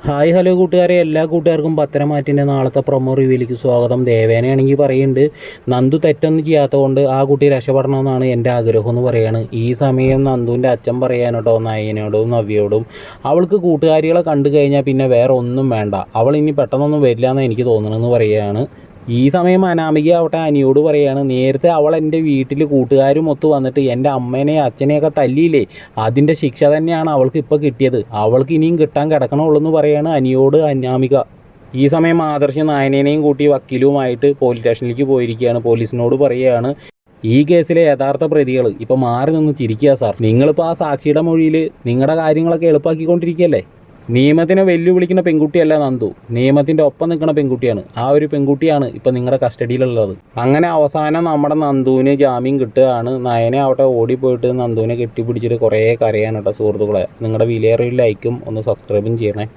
Hi hello കൂട്ടുകാരെ, എല്ലാ കൂട്ടുകാർക്കും പത്തനംമാറ്റിൻ്റെ നാളത്തെ പ്രൊമോ റിവ്യൂയിലേക്ക് സ്വാഗതം. ദേവേനയാണെങ്കിൽ പറയുന്നുണ്ട് നന്ദു തെറ്റൊന്നും ചെയ്യാത്തത് കൊണ്ട് ആ കുട്ടി രക്ഷപ്പെടണമെന്നാണ് എൻ്റെ ആഗ്രഹം എന്ന് പറയുകയാണ്. ഈ സമയം നന്ദുവിൻ്റെ അച്ഛൻ പറയാനോട്ടോ നയനയോടും നവ്യയോടും അവൾക്ക് കൂട്ടുകാരികളെ കണ്ടു കഴിഞ്ഞാൽ പിന്നെ വേറെ ഒന്നും വേണ്ട, അവൾ ഇനി പെട്ടെന്നൊന്നും വരില്ല എന്ന് എനിക്ക് തോന്നണമെന്ന് പറയുകയാണ്. ഈ സമയം അനാമിക ആവട്ടെ അനിയോട് പറയാണ്, നേരത്തെ അവൾ എൻ്റെ വീട്ടിൽ കൂട്ടുകാരും ഒത്തു വന്നിട്ട് എൻ്റെ അമ്മേനെയും അച്ഛനെയൊക്കെ തല്ലിയില്ലേ, അതിൻ്റെ ശിക്ഷ തന്നെയാണ് അവൾക്ക് ഇപ്പോൾ കിട്ടിയത്, അവൾക്ക് ഇനിയും കിട്ടാൻ കിടക്കണുള്ളൂ എന്ന് പറയാണ് അനിയോട് അനാമിക. ഈ സമയം ആദർശ് നായനേനെയും കൂട്ടി വക്കീലുമായിട്ട് പോലീസ് സ്റ്റേഷനിലേക്ക് പോയിരിക്കുകയാണ്. പോലീസിനോട് പറയുകയാണ്, ഈ കേസിലെ യഥാർത്ഥ പ്രതികൾ ഇപ്പോൾ മാറി നിന്ന് ചിരിക്കുക സാർ, നിങ്ങളിപ്പോൾ ആ സാക്ഷിയുടെ മൊഴിയിൽ നിങ്ങളുടെ കാര്യങ്ങളൊക്കെ എളുപ്പമാക്കിക്കൊണ്ടിരിക്കുകയല്ലേ. നിയമത്തിനെ വെല്ലുവിളിക്കുന്ന പെൺകുട്ടിയല്ല നന്ദു, നിയമത്തിൻ്റെ ഒപ്പം നിൽക്കുന്ന പെൺകുട്ടിയാണ്. ആ ഒരു പെൺകുട്ടിയാണ് ഇപ്പം നിങ്ങളുടെ കസ്റ്റഡിയിലുള്ളത്. അങ്ങനെ അവസാനം നമ്മുടെ നന്ദുവിന് ജാമ്യം കിട്ടുകയാണ്. നയനെ അവിടെ ഓടിപ്പോയിട്ട് നന്ദുവിനെ കെട്ടിപ്പിടിച്ചിട്ട് കുറേ കരയാണ് കേട്ടോ സുഹൃത്തുക്കളെ. നിങ്ങളുടെ വിലയേറിയ ലൈക്കും ഒന്ന് സബ്സ്ക്രൈബും ചെയ്യണേ.